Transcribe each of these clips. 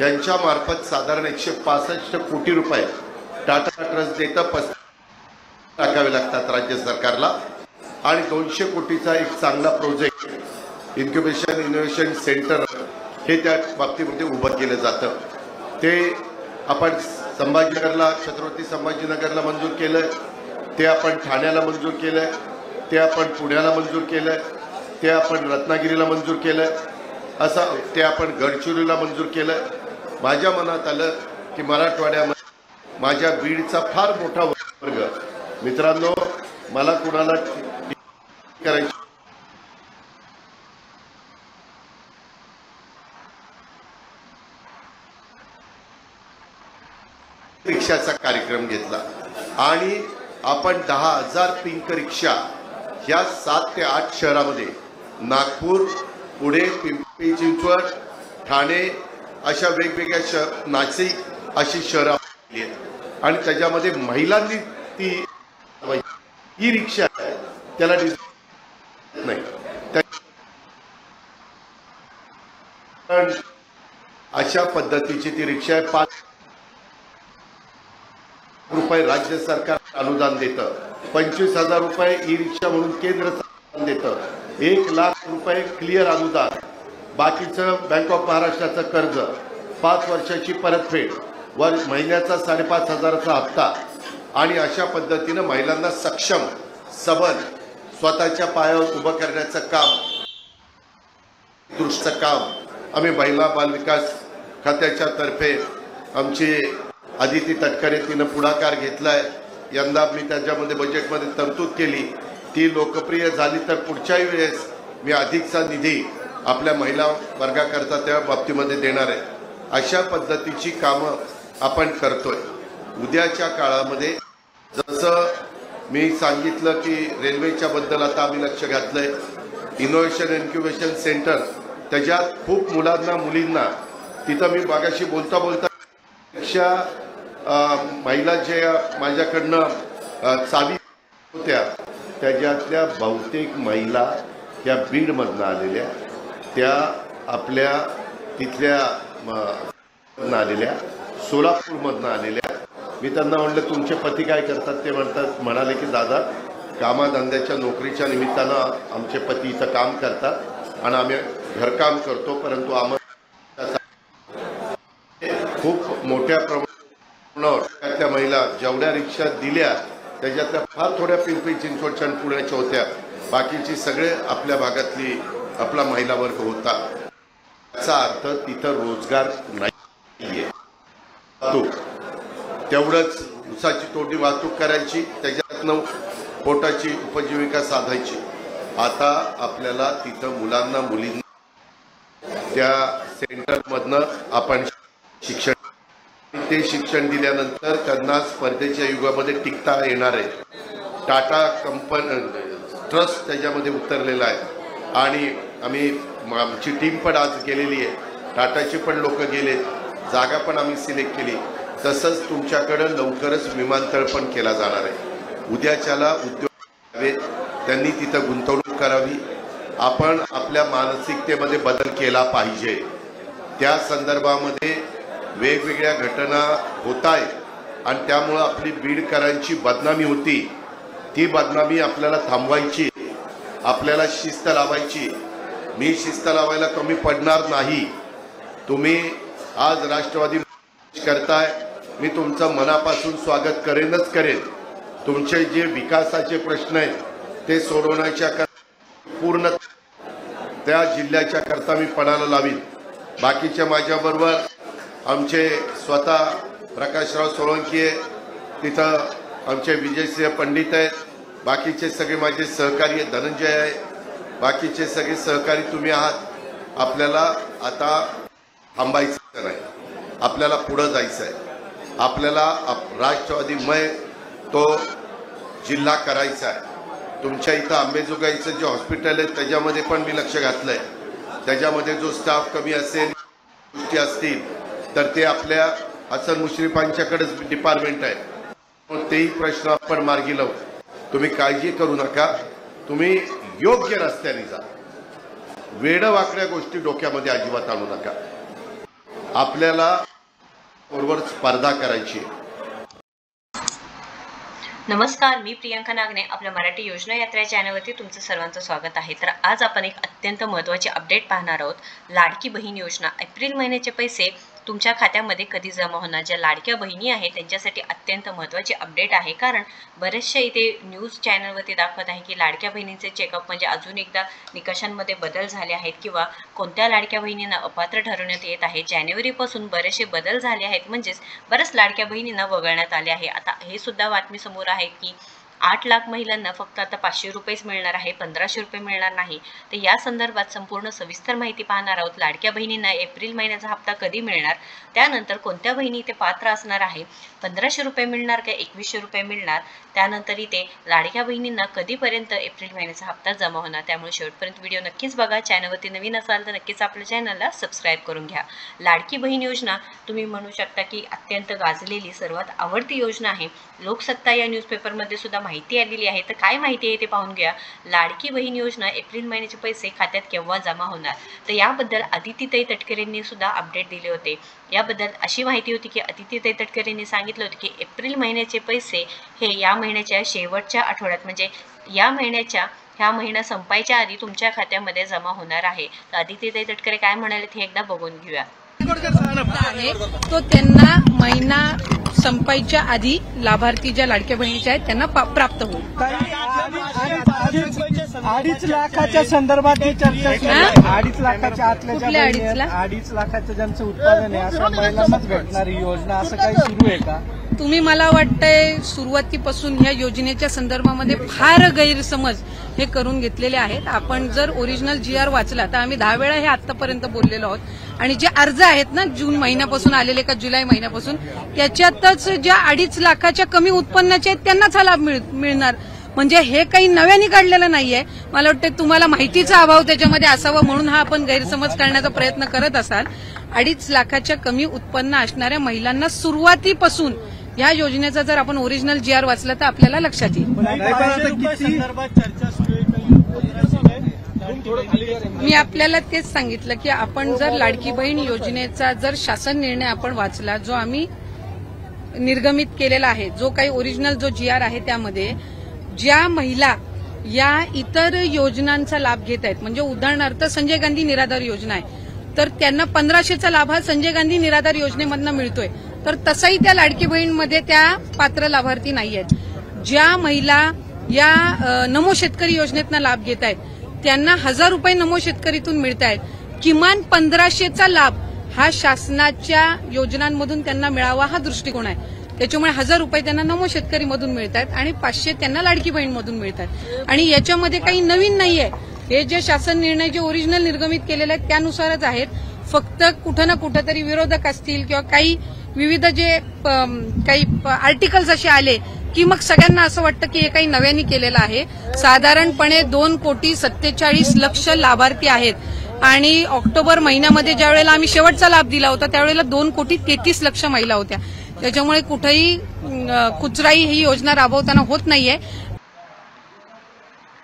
यांच्या मार्फत साधारण 165 कोटी रुपये टाटा ट्रस्ट देतं टाकावे लागतात राज्य सरकारला आणि 200 कोटीचा एक चांगला प्रोजेक्ट इन्क्युबेशन इनोव्हेशन सेंटर हे त्या बाबतीमध्ये उभं केलं जातं। ते आपण संभाजीनगरला छत्रपती संभाजीनगरला मंजूर केलं, ते आपण ठाण्याला मंजूर केलं, ते आपण पुण्याला मंजूर केलं, ते आपण रत्नागिरीला मंजूर केलं, असं ते आपण गडचिरोलीला मंजूर केलं। माझ्या मनात आलं की मराठवाड्यामध्ये माझ्या बीडचा फार मोठा वर्ग, मित्रांनो मला कुणाला करायची रिक्षाचा कार्यक्रम घेतला आणि आपण 10,000 पिंक रिक्षा ह्या 7 ते 8 शहरामध्ये नागपूर, पुणे, पिंपरी चिंचवड, ठाणे अशा वेगवेगळ्या शहर, नाशिक अशी शहरं आहेत आणि त्याच्यामध्ये महिलांनी ही रिक्षा आहे त्याला नाही, पण अशा पद्धतीची ती रिक्षा आहे। 5 रुपये राज्य सरकार अनुदान देतं, 25,000 रुपये ई रिक्षा म्हणून केंद्र सरकार देतं, 1 लाख रुपये क्लिअर अनुदान, बाकीचं बँक ऑफ महाराष्ट्राचं कर्ज, 5 वर्षाची परतफेड व महिन्याचा 5,500चा हप्ता आणि अशा पद्धतीनं महिलांना सक्षम सबल स्वतःच्या पायावर उभं करण्याचं काम, दृष्टीचं काम आम्ही महिला बाल विकास खात्याच्या तर्फे आमची आदिती तटकरे तिनं पुढाकार घेतलाय। यंदा मी त्याच्यामध्ये बजेटमध्ये तरतूद केली, ती लोकप्रिय झाली तर पुढच्याही वेळेस मी अधिकचा निधी आपल्या महिला वर्गाकरता त्या बाबतीमध्ये देणार आहे। अशा पद्धतीची कामं आपण करतोय। उद्याच्या काळामध्ये जसं मी सांगितलं की रेल्वेच्या बद्दल आता आम्ही लक्ष घातलंय, इनोव्हेशन इन्क्युबेशन सेंटर, त्याच्यात खूप मुलांना मुलींना तिथं मी मागाशी बोलता बोलता रिक्षा महिला जे माझ्याकडनं चावी होत्या त्याच्यातल्या बहुतेक महिला त्या बीडमधनं आलेल्या, त्या आपल्या तिथल्या आलेल्या, सोलापूरमधनं आलेल्या। मी त्यांना म्हटलं तुमचे पती काय करतात, ते म्हणाले की दादा कामाधंद्याच्या नोकरीच्या निमित्तानं आमचे पती इथं काम करतात आणि आम्ही घरकाम करतो, परंतु आम्हाला खूप मोठ्या प्रमाणावर त्या महिला जेवढ्या रिक्षा दिल्या त्याच्यातल्या फार थोड्या पिंपरी चिंचवडच्या पुण्याच्या होत्या, बाकीची सगळे आपल्या भागातली आपला महिला वर्ग होता। याचा अर्थ तिथं रोजगार नाही आहे, तेवढंच ऊसाची तोडी वाहतूक करायची, त्याच्यातनं पोटाची उपजीविका साधायची। आता आपल्याला तिथं मुलांना मुलींना त्या सेंटरमधनं आपण शिक्षण, ते शिक्षण दिल्यानंतर त्यांना स्पर्धेच्या युगामध्ये टिकता येणार आहे। टाटा ट्रस्ट त्याच्यामध्ये उतरलेला आहे आणि आमची टीम पण आज गेलेली आहे, टाटाचे पण लोक गेलेत, जागा पण आम्ही सिलेक्ट केली। तसंच तुमच्याकडं लवकरच विमानतळ पण केला जाणार आहे। उद्याच्याला उद्योग त्यांनी तिथं गुंतवणूक करावी, आपण आपल्या मानसिकतेमध्ये बदल केला पाहिजे। त्या संदर्भामध्ये वेगवेगळ्या घटना होत आहेत आणि त्यामुळं आपली बीडकरांची बदनामी होती, ती बदनामी आपल्याला थांबवायची, आपल्याला शिस्त लावायची। मी शिस्त लावायला कमी पडणार नाही। तुम्ही आज राष्ट्रवादी करताय, मी तुमचं मनापासून स्वागत करेनच करेन। तुमचे जे विकासाचे प्रश्न आहेत ते सोडवण्याच्या पूर्ण त्या जिल्ह्याच्या करता मी पणाला लावीन। बाकीच्या माझ्याबरोबर आमचे स्वतः प्रकाशराव सोळंकी आहे, तिथं आमचे विजयसिंह पंडित आहेत, बाकीचे सगळे माझे सहकारी धनंजय आहे, बाकीचे सगळे सहकारी तुम्ही आहात। आपल्याला आता थांबायचं नाही, आपल्याला पुढं जायचं आहे, आपल्याला राष्ट्रवादीमय तो जिल्हा करायचा आहे। तुमच्या इथं अंबेजोगाईचं जे हॉस्पिटल आहे त्याच्यामध्ये पण मी लक्ष घातलं आहे, त्याच्यामध्ये जो स्टाफ कमी असेल गोष्टी असतील तर ते आपल्या हसन मुश्रीफांच्याकडेच डिपार्टमेंट आहे, मग तेही प्रश्न आपण मार्गी लावू। तुम्ही काळजी करू नका, तुम्ही योग्य रस्त्याने जा, वेडवाकड्या गोष्टी डोक्यामध्ये अजिबात आणू नका। आपल्याला बरोबर स्पर्धा करायची आहे. नमस्कार, मी प्रियंका नागने. आपल्या मराठी योजना यात्रा चॅनलवरती तुमचं सर्वांचं स्वागत आहे. तर आज आपण एक अत्यंत महत्त्वाची अपडेट पाहणार आहोत. लाडकी बहीण योजना एप्रिल महिन्याचे पैसे तुमच्या खात्यामध्ये कधी जमा होणार. ज्या लाडक्या बहिणी आहेत त्यांच्यासाठी अत्यंत महत्त्वाची अपडेट आहे, कारण बरेचसे इथे न्यूज चॅनलवरती दाखवत आहे की लाडक्या बहिणींचे चेकअप म्हणजे अजून एकदा निकषांमध्ये बदल झाले आहेत किंवा कोणत्या लाडक्या बहिणींना अपात्र ठरवण्यात येत आहे. जानेवारीपासून बरेचसे बदल झाले आहेत, म्हणजेच बऱ्याच लाडक्या बहिणींना वगळण्यात आले आहे. आता हे सुद्धा बातमी समोर आहे की 8 लाख महिलांना फक्त आता 500 रुपयेच मिळणार आहे, 1500 रुपये मिळणार नाही. तर या संदर्भात संपूर्ण सविस्तर माहिती पाहणार आहोत. लाडक्या बहिणींना एप्रिल महिन्याचा हप्ता कधी मिळणार, त्यानंतर कोणत्या बहिणी इथे पात्र असणार आहे, 1500 रुपये मिळणार का 2100 रुपये मिळणार, त्यानंतर इथे लाडक्या बहिणींना कधीपर्यंत एप्रिल महिन्याचा हप्ता जमा होणार. त्यामुळे शेवटपर्यंत व्हिडिओ नक्कीच बघा. चॅनलवरती नवीन असाल तर नक्कीच आपल्या चॅनलला सबस्क्राईब करून घ्या. लाडकी बहीण योजना तुम्ही म्हणू शकता की अत्यंत गाजलेली सर्वात आवडती योजना आहे. लोकसत्ता या न्यूजपेपरमध्ये सुद्धा माहिती आलेली आहे. तर काय माहिती आहे ते पाहून घ्या. लाडकी बहीण योजना एप्रिल महिन्याचे पैसे खात्यात केव्हा जमा होणार, तर याबद्दल अदितीताई तटकरेंनी सुद्धा अपडेट दिले होते. याबद्दल अशी माहिती होती की अदितीताई तटकरेंनी सांगितलं होतं की एप्रिल महिन्याचे पैसे हे या महिन्याच्या शेवटच्या आठवड्यात, म्हणजे या महिन्याच्या ह्या महिना संपायच्या आधी तुमच्या खात्यामध्ये जमा होणार आहे. तर अदितीताई तटकरे काय म्हणाले हे एकदा बघून घेऊया. आहे तो त्यांना महिना संपायच्या आधी लाभार्थी ज्या लाडक्या बहिणीच्या आहेत त्यांना प्राप्त होईल. 2.5 लाखाच्या संदर्भात ही चर्चा सुरू आहे. 2.5 लाखाच्या आतल्या ज्या कुठल्या बहिणी 2.5 आहेत, 2.5 लाखाचं ज्यांचं उत्पादन आहे अशा महिलांनाच भेटणारी योजना, असं काही सुरू आहे का? तुम्ही मला वाटतंय सुरुवातीपासून ह्या योजनेच्या संदर्भामध्ये फार गैरसमज हे करून घेतलेले आहेत. आपण जर ओरिजिनल GR वाचला तर आम्ही 10 वेळा हे आतापर्यंत बोललेलो आहोत. आणि जे अर्ज आहेत ना जून महिन्यापासून आलेले का जुलै महिन्यापासून, त्याच्यातच ज्या 2.5 लाखाच्या कमी उत्पन्नाचे आहेत त्यांनाच हा लाभ मिळणार. म्हणजे हे काही नव्याने काढलेलं नाहीये. मला वाटतं तुम्हाला माहितीचा अभाव त्याच्यामध्ये असावा म्हणून हा आपण गैरसमज करण्याचा प्रयत्न करत असाल. 2.5 लाखाच्या कमी उत्पन्न असणाऱ्या महिलांना सुरुवातीपासून या योजनेचा जर आपण ओरिजिनल GR वाचला तर आपल्याला लक्षात येईल. मी आपल्याला तेच सांगितलं की आपण जर लाडकी बहीण योजनेचा जर शासन निर्णय आपण वाचला, जो आम्ही निर्गमित केलेला आहे, जो काही ओरिजिनल जो GR आहे, त्यामध्ये ज्या महिला या इतर योजनांचा लाभ घेत आहेत, म्हणजे उदाहरणार्थ संजय गांधी निराधार योजना आहे तर त्यांना 1500चा लाभ हा संजय गांधी निराधार योजनेमधनं मिळतोय, तर तसंही त्या लाडकी बहीणमध्ये त्या पात्र लाभार्थी नाही आहेत. ज्या महिला या नमो शेतकरी योजनेतनं लाभ घेत आहेत त्यांना 1000 रुपये नमो शेतकरीतून मिळत आहेत. किमान 1500चा लाभ हा शासनाच्या योजनांमधून त्यांना मिळावा हा दृष्टिकोन आहे. त्याच्यामुळे 1000 रुपये त्यांना नमो शेतकरीमधून मिळत आहेत आणि 500 त्यांना लाडकी बहीणमधून मिळत आहेत. आणि याच्यामध्ये काही नवीन नाहीये. हे जे शासन निर्णय जे ओरिजिनल निर्गमित केलेले आहेत त्यानुसारच आहेत. फक्त कुठं ना कुठं तरी विरोधक असतील किंवा काही विविध जे काही आर्टिकल्स असे आले की मग सगळ्यांना असं वाटतं की हे काही नव्याने केलेलं आहे. साधारणपणे 2,47,00,000 लाभार्थी आहेत आणि ऑक्टोबर महिन्यामध्ये ज्या वेळेला आम्ही शेवटचा लाभ दिला होता त्यावेळेला 2,33,00,000 महिला होत्या. त्याच्यामुळे कुठेही कुचराई ही योजना राबवताना होत नाहीये.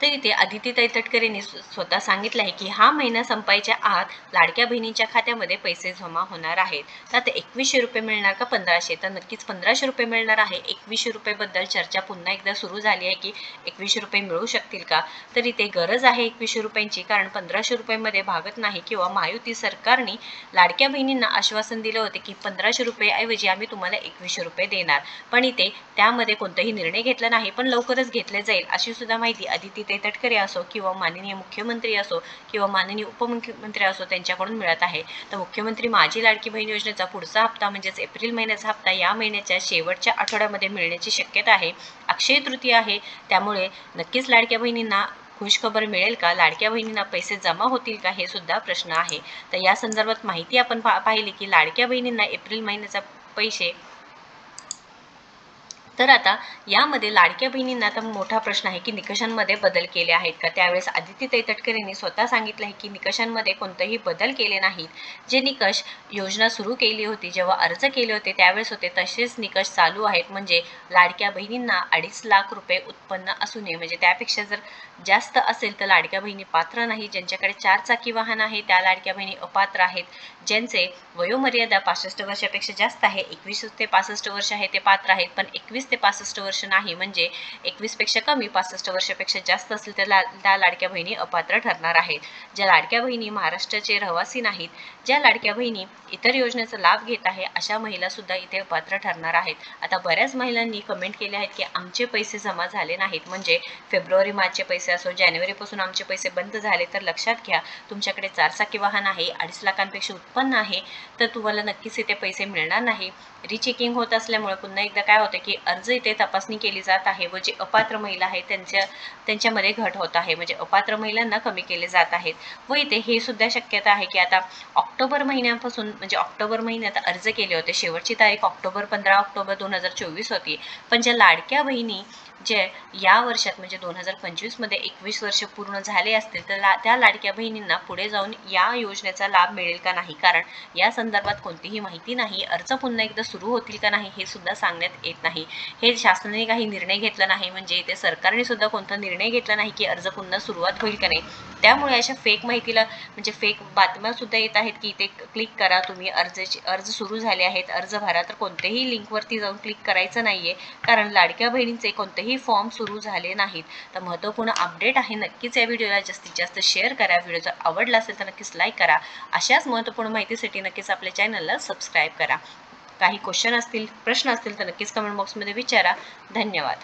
तर इथे अदितीताई तटकरेंनी स्वतः सांगितलं आहे की हा महिना संपायच्या आत लाडक्या बहिणींच्या खात्यामध्ये पैसे जमा होणार आहेत. तर आता 2100 रुपये मिळणार का 1500, तर नक्कीच 1500 रुपये मिळणार आहे. 2100 रुपयेबद्दल चर्चा पुन्हा एकदा सुरू झाली आहे की 2100 रुपये मिळू शकतील का, तर इथे गरज आहे 2100 रुपयांची, कारण 1500 रुपयांमध्ये भागत नाही. किंवा महायुती सरकारने लाडक्या बहिणींना आश्वासन दिलं होते की 1500 रुपयेऐवजी आम्ही तुम्हाला 2100 रुपये देणार, पण इथे त्यामध्ये कोणताही निर्णय घेतला नाही, पण लवकरच घेतले जाईल अशी सुद्धा माहिती अदिती तटकरे असो किंवा माननीय मुख्यमंत्री असो किंवा माननीय उपमुख्यमंत्री असो त्यांच्याकडून मिळत आहे. तर मुख्यमंत्री माझी लाडकी बहीण योजनेचा पुढचा हप्ता म्हणजेच एप्रिल महिन्याचा हप्ता या महिन्याच्या शेवटच्या आठवड्यामध्ये मिळण्याची शक्यता आहे. अक्षय तृतीया आहे, त्यामुळे नक्कीच लाडक्या बहिणींना खुशखबर मिळेल का, लाडक्या बहिणींना पैसे जमा होतील का, हे सुद्धा प्रश्न आहे. तर या संदर्भात माहिती आपण पाहिली की लाडक्या बहिणींना एप्रिल महिन्याचा पैसे तर आता यामध्ये लाडक्या बहिणींना आता मोठा प्रश्न आहे की निकषांमध्ये बदल केले आहेत का. त्यावेळेस आदित्यताई तटकरे यांनी स्वतः सांगितलं आहे की निकषांमध्ये कोणतेही बदल केले नाहीत. जे निकष योजना सुरू केली होती, जेव्हा अर्ज केले होते त्यावेळेस होते तसेच निकष चालू आहेत. म्हणजे लाडक्या बहिणींना 2.5 लाख रुपये उत्पन्न असू नये, म्हणजे त्यापेक्षा जर जास्त असेल तर लाडक्या बहिणी पात्र नाही. ज्यांच्याकडे 4 चाकी वाहन आहे त्या लाडक्या बहिणी अपात्र आहेत. ज्यांचे वयोमर्यादा 65 वर्षापेक्षा जास्त आहे, 21 ते 65 वर्ष आहे ते पात्र आहेत, पण 21 ते 65 वर्ष नाही, म्हणजे 21 पेक्षा कमी 65 वर्षापेक्षा जास्त असेल तर त्या लाडक्या बहिणी अपात्र ठरणार आहेत. ज्या लाडक्या बहिणी महाराष्ट्राचे रहिवासी नाहीत, ज्या लाडक्या बहिणी इतर योजनेचा लाभ घेत आहे, अशा महिला सुद्धा इथे अपात्र ठरणार आहेत. आता बऱ्याच महिलांनी कमेंट केले आहेत की आमचे पैसे जमा झाले नाहीत, म्हणजे फेब्रुवारी मार्चचे पैसे असो, जानेवारीपासून आमचे पैसे बंद झाले. तर लक्षात घ्या, तुमच्याकडे 4 चाकी वाहन आहे, 2.5 लाखांपेक्षा उत्पन्न आहे, तर तुम्हाला नक्कीच इथे पैसे मिळणार नाही. रिचेकिंग होत असल्यामुळे पुन्हा एकदा काय होतं की अर्ज इथे तपासणी केली जात आहे व जे अपात्र महिला आहेत त्यांच्यामध्ये घट होत आहे, म्हणजे अपात्र महिलांना कमी केले जात आहेत. व इथे हे सुद्धा शक्यता आहे की आता ऑक्टोबर महिन्यापासून, म्हणजे ऑक्टोबर महिन्यात अर्ज केले होते, शेवटची तारीख 15 ऑक्टोबर 2024 होती, पण ज्या लाडक्या बहिणी जे या वर्षात म्हणजे 2025 मध्ये 21 वर्ष पूर्ण झाले असतील तर त्या लाडक्या बहिणींना पुढे जाऊन या योजनेचा लाभ मिळेल का नाही, कारण या संदर्भात कोणतीही माहिती नाही. अर्ज पुन्हा एकदा सुरू होतील का नाही हे सुद्धा सांगण्यात येत नाही. हे शासनाने काही निर्णय घेतला नाही, म्हणजे इथे सरकारने सुद्धा कोणता निर्णय घेतला नाही की अर्ज पुन्हा सुरुवात होईल का नाही. त्यामुळे अशा फेक माहितीला, म्हणजे फेक बातम्या सुद्धा येत आहेत की इथे क्लिक करा तुम्ही, अर्ज सुरू झाले आहेत, अर्ज भरा. तर कोणत्याही लिंकवरती जाऊन क्लिक करायचं नाहीये, कारण लाडक्या बहिणींचे कोणतेही फॉर्म सुरू झाले नाहीत. तर महत्त्वपूर्ण अपडेट आहे. नक्कीच या व्हिडिओला जास्तीत जास्त शेअर करा. व्हिडिओ जर आवडला असेल तर नक्कीच लाईक करा. अशाच महत्त्वपूर्ण माहितीसाठी नक्कीच आपल्या चॅनलला सबस्क्राईब करा. काही क्वेश्चन असतील, प्रश्न असतील तर नक्कीच कमेंट बॉक्समध्ये विचारा. धन्यवाद.